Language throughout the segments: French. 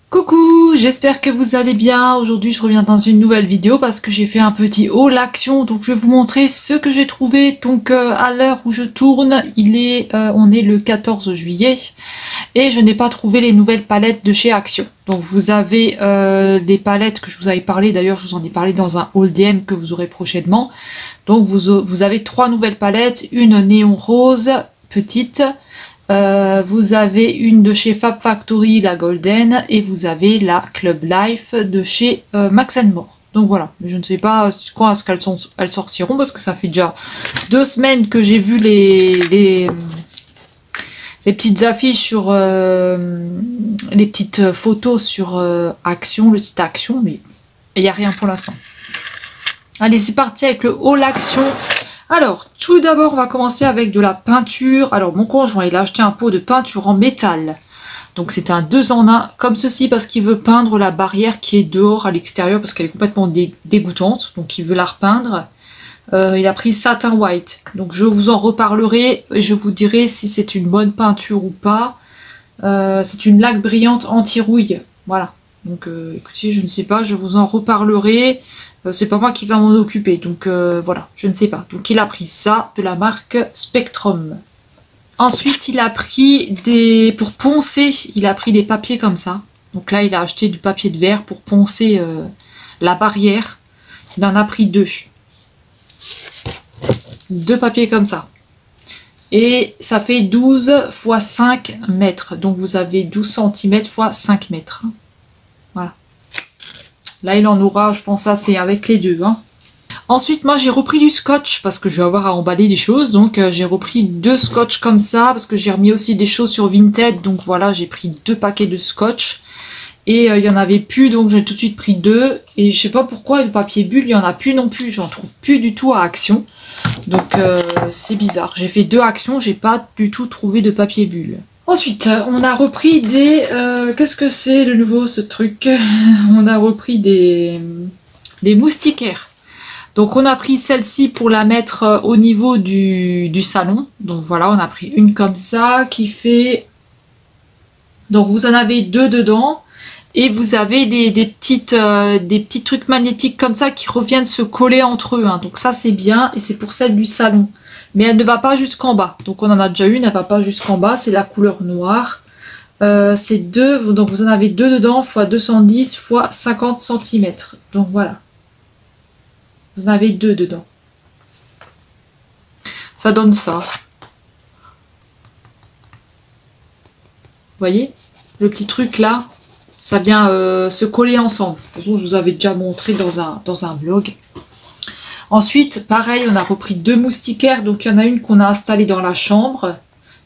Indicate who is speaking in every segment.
Speaker 1: Coucou, j'espère que vous allez bien. Aujourd'hui je reviens dans une nouvelle vidéo parce que j'ai fait un petit haul action. Donc je vais vous montrer ce que j'ai trouvé. Donc à l'heure où je tourne, on est le 14 juillet. Et je n'ai pas trouvé les nouvelles palettes de chez Action. Donc vous avez des palettes que je vous avais parlé. D'ailleurs je vous en ai parlé dans un haul DM que vous aurez prochainement. Donc vous avez 3 nouvelles palettes. Une néon rose, petite. Vous avez une de chez Fab Factory, la Golden, et vous avez la Club Life de chez Max & More. Donc voilà, je ne sais pas quand est-ce qu'elles sortiront parce que ça fait déjà 2 semaines que j'ai vu les petites affiches sur les petites photos sur Action, le site Action, mais il n'y a rien pour l'instant. Allez, c'est parti avec le haul Action. Alors, tout d'abord, on va commencer avec de la peinture. Alors, mon conjoint, il a acheté un pot de peinture en métal. Donc, c'est un 2 en 1, comme ceci, parce qu'il veut peindre la barrière qui est dehors à l'extérieur, parce qu'elle est complètement dégoûtante. Donc, il veut la repeindre. Il a pris Satin White. Donc, je vous en reparlerai et je vous dirai si c'est une bonne peinture ou pas. C'est une laque brillante anti-rouille. Voilà. Donc, écoutez, je ne sais pas, je vous en reparlerai. C'est pas moi qui va m'en occuper, donc voilà, je ne sais pas. Donc il a pris ça de la marque Spectrum. Ensuite, il a pris pour poncer, il a pris des papiers comme ça. Donc là, il a acheté du papier de verre pour poncer la barrière. Il en a pris 2. 2 papiers comme ça. Et ça fait 12 x 5 mètres. Donc vous avez 12 cm x 5 mètres. Voilà. Là, il en aura, je pense, assez avec les 2. Hein. Ensuite, moi, j'ai repris du scotch parce que je vais avoir à emballer des choses. Donc, j'ai repris 2 scotch comme ça parce que j'ai remis aussi des choses sur Vinted. Donc, voilà, j'ai pris 2 paquets de scotch. Et il n'y en avait plus, donc j'ai tout de suite pris 2. Et je sais pas pourquoi, le papier bulle, il n'y en a plus non plus. J'en trouve plus du tout à Action. Donc, c'est bizarre. J'ai fait 2 Actions, j'ai pas du tout trouvé de papier bulle. Ensuite, on a repris des... qu'est-ce que c'est de nouveau ce truc? On a repris des moustiquaires. Donc on a pris celle-ci pour la mettre au niveau du salon. Donc voilà, on a pris une comme ça qui fait... Donc vous en avez 2 dedans. Et vous avez des petits trucs magnétiques comme ça qui reviennent se coller entre eux. Hein. Donc ça c'est bien et c'est pour celle du salon. Mais elle ne va pas jusqu'en bas. Donc on en a déjà une, elle va pas jusqu'en bas. C'est la couleur noire. C'est 2, donc vous en avez 2 dedans, x 210 x 50 cm. Donc voilà. Vous en avez 2 dedans. Ça donne ça. Vous voyez? Le petit truc là, ça vient se coller ensemble. De toute façon, je vous avais déjà montré dans un blog. Ensuite, pareil, on a repris 2 moustiquaires. Donc, il y en a une qu'on a installée dans la chambre.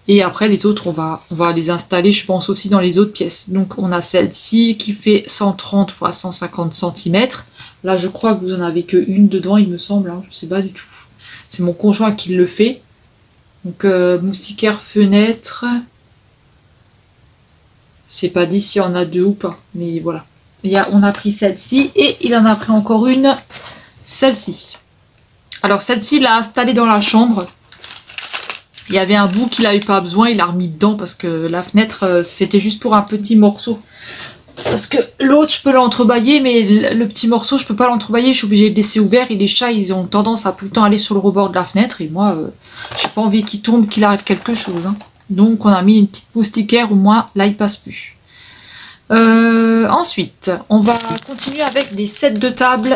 Speaker 1: Et après, les autres, on va les installer, je pense, aussi dans les autres pièces. Donc, on a celle-ci qui fait 130 x 150 cm. Là, je crois que vous en avez que une dedans, il me semble. Hein, je ne sais pas du tout. C'est mon conjoint qui le fait. Donc, moustiquaire fenêtre. C'est pas dit s'il y en a 2 ou pas. Mais voilà. On a pris celle-ci. Et il en a pris encore une. Celle-ci. Alors celle-ci, il l'a installée dans la chambre. Il y avait un bout qu'il n'avait pas besoin, il l'a remis dedans parce que la fenêtre, c'était juste pour un petit morceau. Parce que l'autre, je peux l'entrebâiller, mais le petit morceau, je peux pas l'entrebâiller, je suis obligée de le laisser ouvert. Et les chats, ils ont tendance à tout le temps aller sur le rebord de la fenêtre. Et moi, j'ai pas envie qu'il tombe, qu'il arrive quelque chose. Hein. Donc on a mis une petite moustiquaire, au moins là, il passe plus. Ensuite, on va continuer avec des sets de table.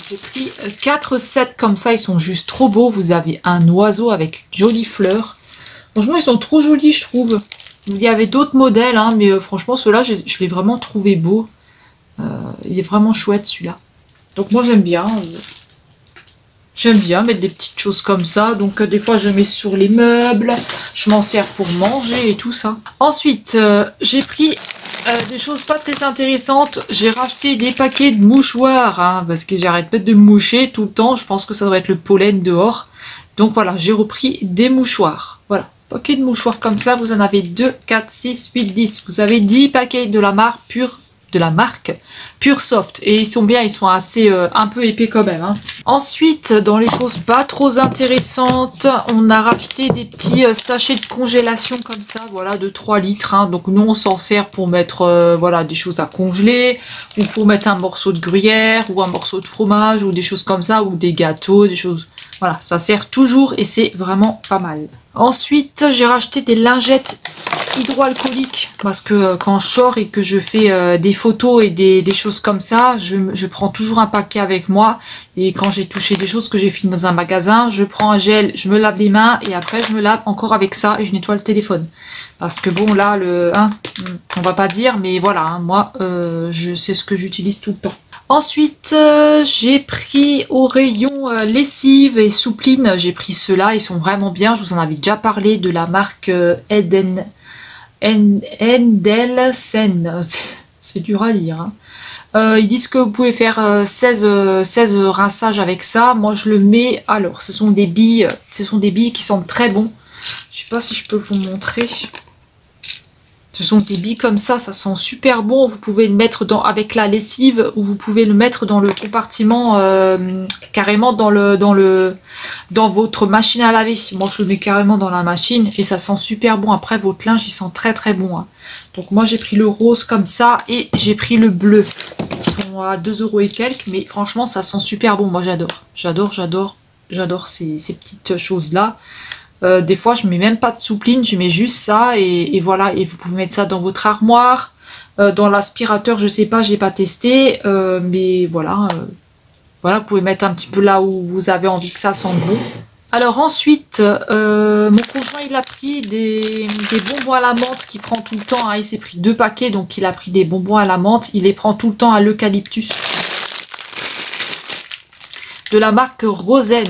Speaker 1: J'ai pris 4 sets comme ça, ils sont juste trop beaux. Vous avez un oiseau avec une jolie fleur. Franchement, ils sont trop jolis, je trouve. Il y avait d'autres modèles, hein, mais franchement, ceux-là, je l'ai vraiment trouvé beau. Il est vraiment chouette, celui-là. Donc moi, j'aime bien. J'aime bien mettre des petites choses comme ça. Donc des fois, je mets sur les meubles. Je m'en sers pour manger et tout ça. Ensuite, j'ai pris... des choses pas très intéressantes. J'ai racheté des paquets de mouchoirs hein, parce que j'arrête pas de me moucher tout le temps. Je pense que ça doit être le pollen dehors. Donc voilà, j'ai repris des mouchoirs. Voilà, paquet de mouchoirs comme ça. Vous en avez 2, 4, 6, 8, 10. Vous avez 10 paquets de la marque Pure de la marque Pure Soft. Et ils sont bien, ils sont assez un peu épais quand même. Hein. Ensuite, dans les choses pas trop intéressantes, on a racheté des petits sachets de congélation comme ça, voilà, de 3 litres. Hein. Donc nous, on s'en sert pour mettre voilà, des choses à congeler, ou pour mettre un morceau de gruyère, ou un morceau de fromage, ou des choses comme ça, ou des gâteaux, des choses... Voilà, ça sert toujours et c'est vraiment pas mal. Ensuite, j'ai racheté des lingettes hydroalcooliques parce que quand je sors et que je fais des photos et des choses comme ça, je prends toujours un paquet avec moi. Et quand j'ai touché des choses que j'ai fini dans un magasin, je prends un gel, je me lave les mains et après je me lave encore avec ça et je nettoie le téléphone. Parce que bon là, on va pas dire, mais voilà, hein, moi, c'est ce que j'utilise tout le temps. Ensuite, j'ai pris au rayon lessive et soupline, j'ai pris ceux-là, ils sont vraiment bien, je vous en avais déjà parlé de la marque Endelsen, c'est dur à dire. Hein. Ils disent que vous pouvez faire 16 rinçages avec ça, moi je le mets, alors ce sont des billes qui sentent très bon, je sais pas si je peux vous montrer. Ce sont des billes comme ça sent super bon. Vous pouvez le mettre avec la lessive ou vous pouvez le mettre dans le compartiment, carrément dans votre machine à laver. Moi, je le mets carrément dans la machine et ça sent super bon. Après, votre linge, il sent très très bon. Hein. Donc moi, j'ai pris le rose comme ça et j'ai pris le bleu. Ils sont à 2 € et quelques, mais franchement, ça sent super bon. Moi, j'adore ces petites choses-là. Des fois je mets même pas de soupline, je mets juste ça et voilà, et vous pouvez mettre ça dans votre armoire, dans l'aspirateur, je sais pas, j'ai pas testé, mais voilà, voilà, vous pouvez mettre un petit peu là où vous avez envie que ça sente bon. Alors ensuite, mon conjoint il a pris des bonbons à la menthe qu'il prend tout le temps, hein. Il s'est pris 2 paquets, donc il a pris des bonbons à la menthe, il les prend tout le temps à l'eucalyptus. De la marque Rosen.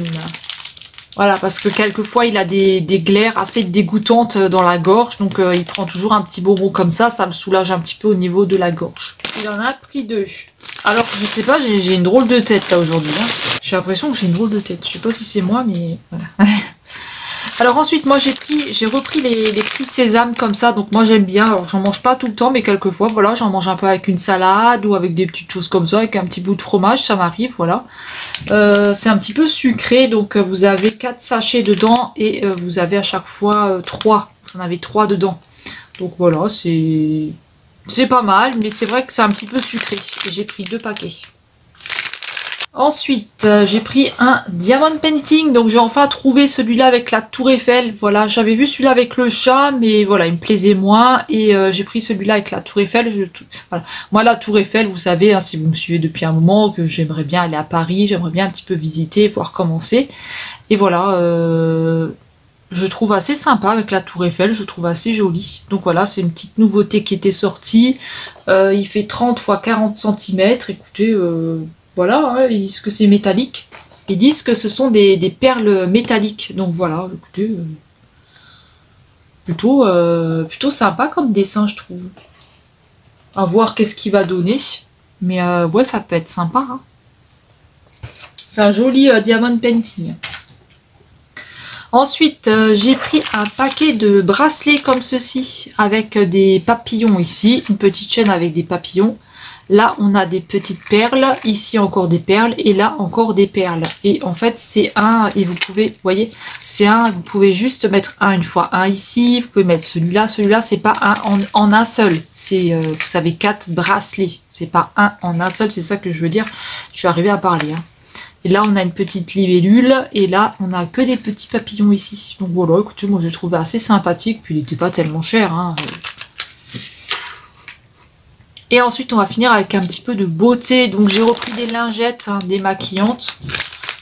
Speaker 1: Voilà, parce que quelquefois il a des glaires assez dégoûtantes dans la gorge, donc il prend toujours un petit bonbon comme ça le soulage un petit peu au niveau de la gorge. Il en a pris 2. Alors je sais pas, j'ai une drôle de tête là aujourd'hui. Hein. J'ai l'impression que j'ai une drôle de tête. Je sais pas si c'est moi, mais voilà. Alors ensuite, moi j'ai repris les petits sésames comme ça, donc moi j'aime bien. Alors j'en mange pas tout le temps, mais quelquefois, voilà, j'en mange un peu avec une salade ou avec des petites choses comme ça, avec un petit bout de fromage, ça m'arrive, voilà. C'est un petit peu sucré, donc vous avez 4 sachets dedans et vous avez à chaque fois 3. Vous en avez 3 dedans. Donc voilà, c'est pas mal, mais c'est vrai que c'est un petit peu sucré. Et j'ai pris 2 paquets. Ensuite, j'ai pris un Diamond Painting, donc j'ai enfin trouvé celui-là avec la Tour Eiffel. Voilà, j'avais vu celui-là avec le chat, mais voilà, il me plaisait moins. Et j'ai pris celui-là avec la Tour Eiffel. Voilà. Moi, la Tour Eiffel, vous savez, hein, si vous me suivez depuis un moment, que j'aimerais bien aller à Paris, j'aimerais bien un petit peu visiter, voir comment c'est. Et voilà, je trouve assez sympa avec la Tour Eiffel, je trouve assez joli. Donc voilà, c'est une petite nouveauté qui était sortie. Il fait 30 x 40 cm, écoutez... Voilà, hein, ils disent que c'est métallique. Ils disent que ce sont des perles métalliques. Donc voilà, écoutez, plutôt sympa comme dessin, je trouve. À voir qu'est-ce qu'il va donner. Mais ouais, ça peut être sympa. Hein. C'est un joli diamond painting. Ensuite, j'ai pris un paquet de bracelets comme ceci, avec des papillons ici. Une petite chaîne avec des papillons. Là, on a des petites perles, ici encore des perles, et là encore des perles. Et en fait, c'est un, et vous pouvez, vous voyez, c'est un, vous pouvez juste mettre une fois un ici, vous pouvez mettre celui-là, c'est pas un en un seul. C'est, vous avez 4 bracelets, c'est pas un en un seul, c'est ça que je veux dire. Je suis arrivée à parler. Hein. Et là, on a une petite libellule, et là, on a que des petits papillons ici. Donc voilà, écoutez, moi, je trouvais assez sympathique, puis il n'était pas tellement cher, hein. Et ensuite, on va finir avec un petit peu de beauté. Donc, j'ai repris des lingettes, hein, démaquillantes.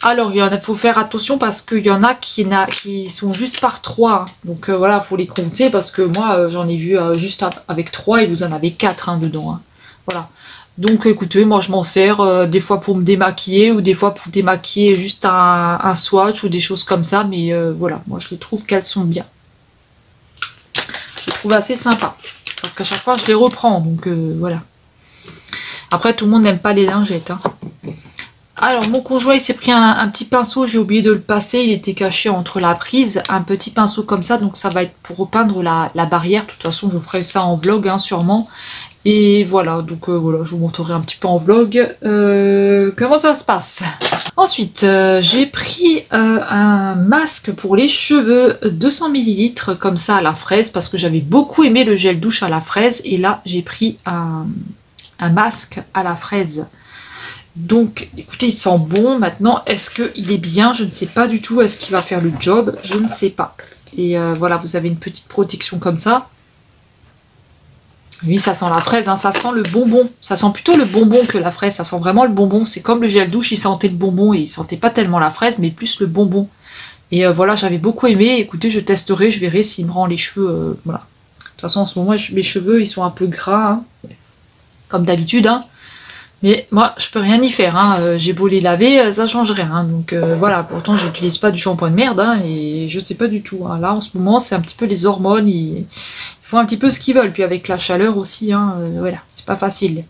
Speaker 1: Alors, il faut faire attention parce qu'il y en a qui sont juste par 3. Hein. Donc, voilà, il faut les compter parce que moi, j'en ai vu juste avec 3 et vous en avez 4 hein, dedans. Hein. Voilà. Donc, écoutez, moi, je m'en sers des fois pour me démaquiller ou des fois pour démaquiller juste un swatch ou des choses comme ça. Mais voilà, moi, je les trouve qu'elles sont bien. Je les trouve assez sympas. Parce qu'à chaque fois, je les reprends. Donc, voilà. Après, tout le monde n'aime pas les lingettes. Hein. Alors, mon conjoint, il s'est pris un petit pinceau. J'ai oublié de le passer. Il était caché entre la prise. Un petit pinceau comme ça. Donc, ça va être pour repeindre la barrière. De toute façon, je ferai ça en vlog, hein, sûrement. Et voilà, donc voilà, je vous montrerai un petit peu en vlog comment ça se passe. Ensuite, j'ai pris un masque pour les cheveux, 200 ml comme ça à la fraise, parce que j'avais beaucoup aimé le gel douche à la fraise, et là j'ai pris un masque à la fraise. Donc écoutez, il sent bon. Maintenant, est-ce qu'il est bien? Je ne sais pas du tout. Est-ce qu'il va faire le job? Je ne sais pas. Et voilà, vous avez une petite protection comme ça. Oui, ça sent la fraise, hein, ça sent le bonbon. Ça sent plutôt le bonbon que la fraise. Ça sent vraiment le bonbon. C'est comme le gel douche, il sentait le bonbon et il sentait pas tellement la fraise, mais plus le bonbon. Et voilà, j'avais beaucoup aimé. Écoutez, je testerai, je verrai s'il me rend les cheveux. Voilà. De toute façon, en ce moment, mes cheveux, ils sont un peu gras, hein, comme d'habitude. Hein. Mais moi, je peux rien y faire. Hein. J'ai beau les laver, ça change rien. Hein. Donc voilà, pourtant, j'utilise pas du shampoing de merde. Hein, et je sais pas du tout. Hein. Là, en ce moment, c'est un petit peu les hormones. Ils font un petit peu ce qu'ils veulent. Puis avec la chaleur aussi, hein, voilà, c'est pas facile.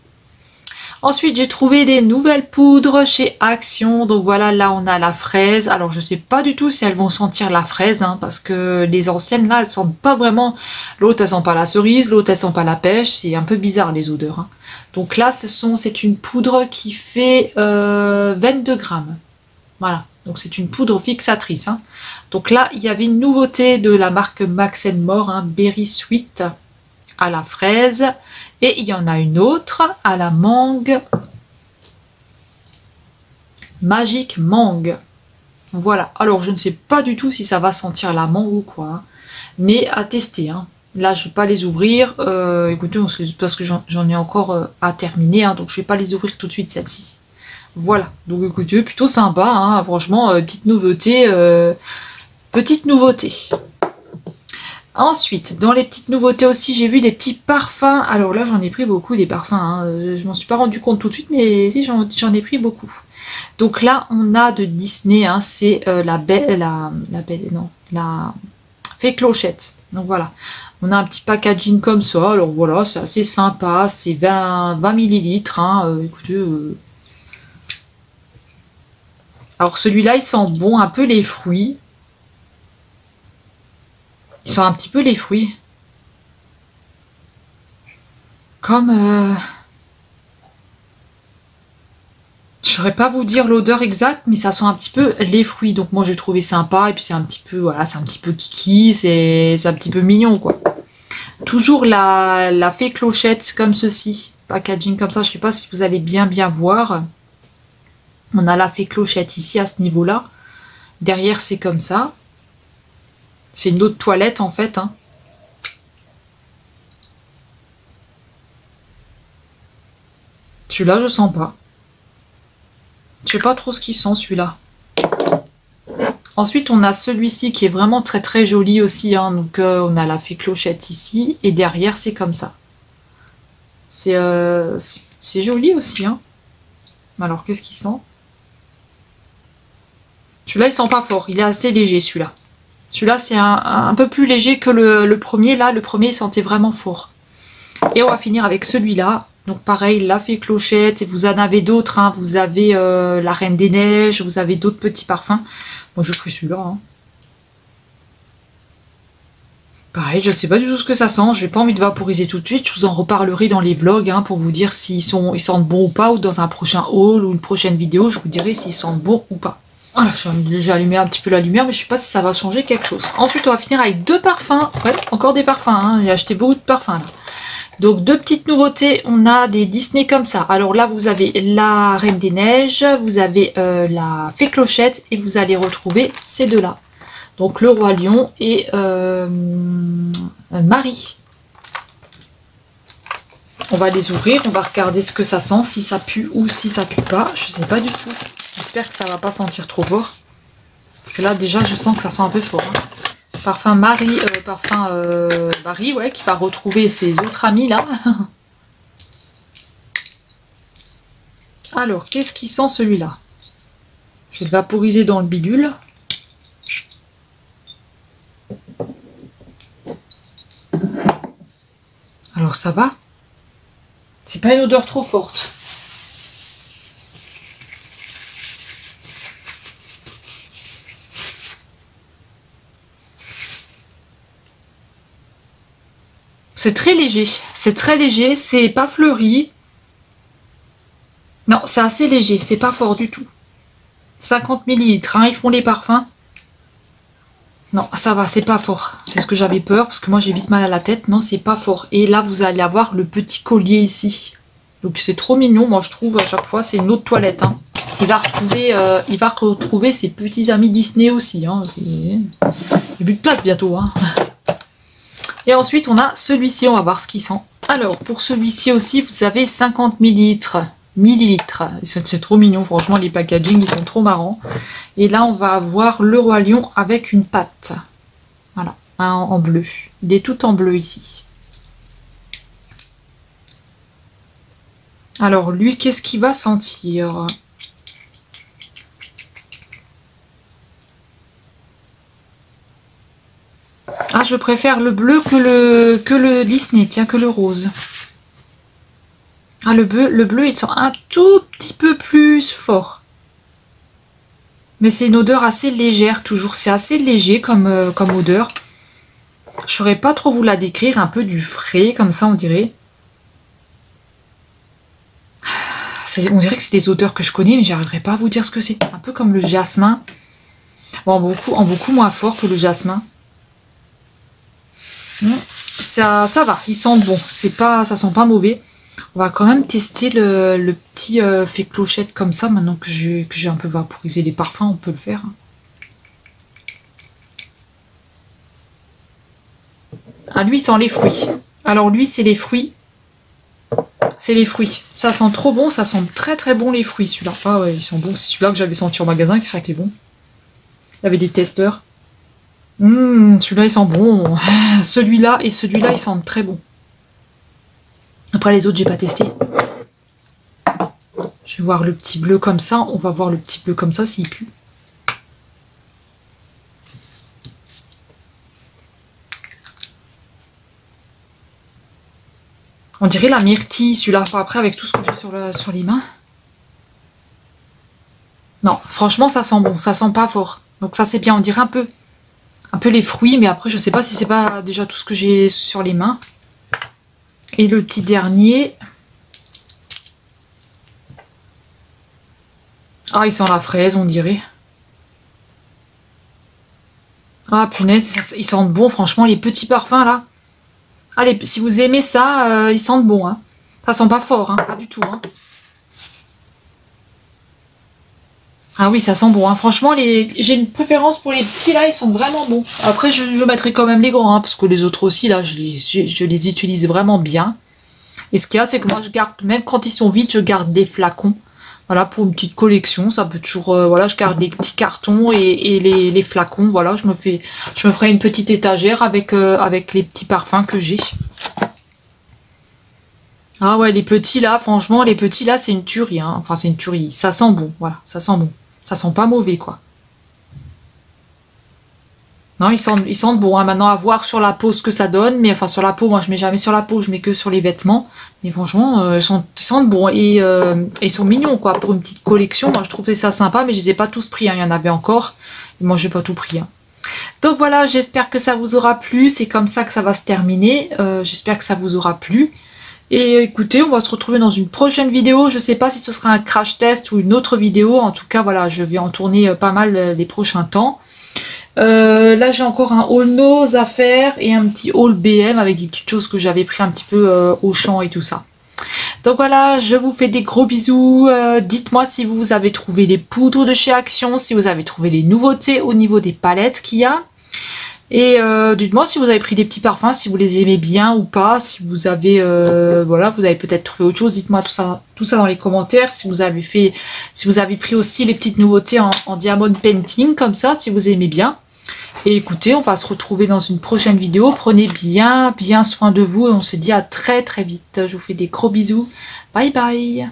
Speaker 1: Ensuite, j'ai trouvé des nouvelles poudres chez Action. Donc voilà, là, on a la fraise. Alors, je sais pas du tout si elles vont sentir la fraise. Hein, parce que les anciennes, là, elles sentent pas vraiment. L'autre, elle sent pas la cerise. L'autre, elle sent pas la pêche. C'est un peu bizarre, les odeurs. Hein. Donc là, c'est une poudre qui fait 22 grammes. Voilà, donc c'est une poudre fixatrice. Hein. Donc là, il y avait une nouveauté de la marque Max More, hein, Berry Sweet à la fraise. Et il y en a une autre à la mangue. Magic Mangue. Voilà, alors je ne sais pas du tout si ça va sentir la mangue ou quoi. Hein. Mais à tester, hein. Là, je ne vais pas les ouvrir. Écoutez, parce que j'en ai encore à terminer. Hein, donc, je ne vais pas les ouvrir tout de suite, celle-ci. Voilà. Donc, écoutez, plutôt sympa. Hein, franchement, petite nouveauté. Petite nouveauté. Ensuite, dans les petites nouveautés aussi, j'ai vu des petits parfums. Alors là, j'en ai pris beaucoup, des parfums. Hein. Je m'en suis pas rendu compte tout de suite, mais si, j'en ai pris beaucoup. Donc là, on a de Disney. Hein, c'est la Fée Clochette. Donc voilà. On a un petit packaging comme ça, alors voilà, c'est assez sympa, c'est 20 millilitres, hein, écoutez. Alors celui-là, il sent bon un peu les fruits. Il sent un petit peu les fruits. Comme... Je ne saurais pas vous dire l'odeur exacte, mais ça sent un petit peu les fruits. Donc moi, j'ai trouvé sympa, et puis c'est un petit peu, voilà, c'est un petit peu kiki, c'est un petit peu mignon, quoi. Toujours la Fée Clochette comme ceci. Packaging comme ça, je sais pas si vous allez bien voir. On a la Fée Clochette ici à ce niveau-là. Derrière, c'est comme ça. C'est une autre toilette en fait. Hein. Celui-là, je sens pas. Je sais pas trop ce qu'il sent celui-là. Ensuite, on a celui-ci qui est vraiment très très joli aussi. Hein. Donc, on a la Fée Clochette ici. Et derrière, c'est comme ça. C'est joli aussi. Hein. Alors, qu'est-ce qu'il sent? Celui-là, il sent pas fort. Il est assez léger, celui-là. Celui-là, c'est un peu plus léger que le premier. Là, le premier, il sentait vraiment fort. Et on va finir avec celui-là. Donc, pareil, la Fée Clochette. Et vous en avez d'autres. Hein. Vous avez la Reine des Neiges. Vous avez d'autres petits parfums. Moi, je pris celui-là. Hein. Pareil, je sais pas du tout ce que ça sent. Je n'ai pas envie de vaporiser tout de suite. Je vous en reparlerai dans les vlogs hein, pour vous dire s'ils sentent bon ou pas. Ou dans un prochain haul ou une prochaine vidéo, je vous dirai s'ils sentent bon ou pas. Voilà, j'ai allumé un petit peu la lumière, mais je sais pas si ça va changer quelque chose. Ensuite, on va finir avec deux parfums. Ouais, encore des parfums. Hein. J'ai acheté beaucoup de parfums. Là. Donc, deux petites nouveautés. On a des Disney comme ça. Alors là, vous avez la Reine des Neiges, vous avez la Fée Clochette et vous allez retrouver ces deux-là. Donc, le Roi Lion et Marie. On va les ouvrir, on va regarder ce que ça sent, si ça pue ou si ça pue pas. Je sais pas du tout. J'espère que ça va pas sentir trop fort. Parce que là, déjà, je sens que ça sent un peu fort. Hein. Parfum Marie, Marie, ouais, qui va retrouver ses autres amis, là. Alors, qu'est-ce qui sent celui-là? Je vais le vaporiser dans le bidule. Alors, ça va. C'est pas une odeur trop forte. C'est très léger. C'est très léger. C'est pas fleuri. Non, c'est assez léger. C'est pas fort du tout. 50 ml, hein, ils font les parfums. Non, ça va, c'est pas fort. C'est ce que j'avais peur, parce que moi j'ai vite mal à la tête. Non, c'est pas fort. Et là, vous allez avoir le petit collier ici. Donc c'est trop mignon, moi je trouve, à chaque fois. C'est une autre toilette. Hein. Il va retrouver ses petits amis Disney aussi. Hein. Il n'y a plus de place bientôt. Hein. Et ensuite, on a celui-ci. On va voir ce qu'il sent. Alors, pour celui-ci aussi, vous avez 50 millilitres. C'est trop mignon, franchement, les packaging, ils sont trop marrants. Et là, on va avoir le Roi Lion avec une patte. Voilà, en bleu. Il est tout en bleu ici. Alors, lui, qu'est-ce qu'il va sentir? Ah, je préfère le bleu que le Disney, tiens, que le rose. Ah, le bleu, il sent un tout petit peu plus fort. Mais c'est une odeur assez légère, toujours. C'est assez léger comme odeur. Je saurais pas trop vous la décrire. Un peu du frais, comme ça, on dirait. On dirait que c'est des odeurs que je connais, mais j'arriverai pas à vous dire ce que c'est. Un peu comme le jasmin. Bon, en beaucoup moins fort que le jasmin. Ça va, ils sentent bon. Ça sent pas mauvais. On va quand même tester le petit fait clochette comme ça. Maintenant que j'ai un peu vaporisé les parfums, on peut le faire. Ah, lui, il sent les fruits. Alors lui, c'est les fruits. C'est les fruits. Ça sent trop bon, ça sent très très bon les fruits, celui-là. Ah ouais, ils sont bons. C'est celui-là que j'avais senti au magasin qui serait été bon. Il y avait des testeurs. Celui-là, il sent bon. Celui-là et celui-là, ils sentent très bon. Après, les autres, j'ai pas testé. Je vais voir le petit bleu comme ça. On va voir le petit bleu comme ça s'il pue. On dirait la myrtille, celui-là. Après, avec tout ce que j'ai sur les mains. Non, franchement, ça sent bon. Ça sent pas fort. Donc ça, c'est bien. On dirait un peu les fruits. Mais après, je sais pas si c'est pas déjà tout ce que j'ai sur les mains. Et le petit dernier. Ah, il sent la fraise, on dirait. Ah, punaise, ils sentent bon, franchement, les petits parfums, là. Allez, si vous aimez ça, ils sentent bon, hein. Ça sent pas fort, hein, pas du tout, hein. Ah oui, ça sent bon, hein. Franchement, j'ai une préférence pour les petits, là, ils sont vraiment bons. Après, je mettrai quand même les grands, hein, parce que les autres aussi, là, je les utilise vraiment bien. Et ce qu'il y a, c'est que moi, je garde, même quand ils sont vides, je garde des flacons. Voilà, pour une petite collection, ça peut toujours... voilà, je garde des petits cartons et les flacons, voilà, je me ferai une petite étagère avec les petits parfums que j'ai. Ah ouais, les petits là, franchement, les petits là, c'est une tuerie, hein. Enfin, c'est une tuerie, ça sent bon, voilà, ça sent bon. Ça sent pas mauvais, quoi. Non, ils sentent bon, hein. Maintenant, à voir sur la peau ce que ça donne. Mais enfin, sur la peau, moi, je mets jamais sur la peau, je mets que sur les vêtements. Mais franchement, ils sentent bon. Et ils sont mignons, quoi. Pour une petite collection, moi, je trouvais ça sympa. Mais je les ai pas tous pris, hein. Il y en avait encore. Et moi, j'ai pas tout pris, hein. Donc voilà, j'espère que ça vous aura plu. C'est comme ça que ça va se terminer. J'espère que ça vous aura plu. Et écoutez, on va se retrouver dans une prochaine vidéo. Je sais pas si ce sera un crash test ou une autre vidéo. En tout cas, voilà, je vais en tourner pas mal les prochains temps. Là j'ai encore un haul nose à faire et un petit haul BM avec des petites choses que j'avais pris un petit peu au champ et tout ça. Donc voilà, je vous fais des gros bisous. Dites-moi si vous avez trouvé les poudres de chez Action, si vous avez trouvé les nouveautés au niveau des palettes qu'il y a. Et dites-moi si vous avez pris des petits parfums, si vous les aimez bien ou pas, si vous avez voilà, vous avez peut-être trouvé autre chose, dites-moi tout ça dans les commentaires, si vous avez pris aussi les petites nouveautés en diamond painting comme ça, si vous aimez bien. Et écoutez, on va se retrouver dans une prochaine vidéo. Prenez bien soin de vous et on se dit à très très vite. Je vous fais des gros bisous. Bye bye.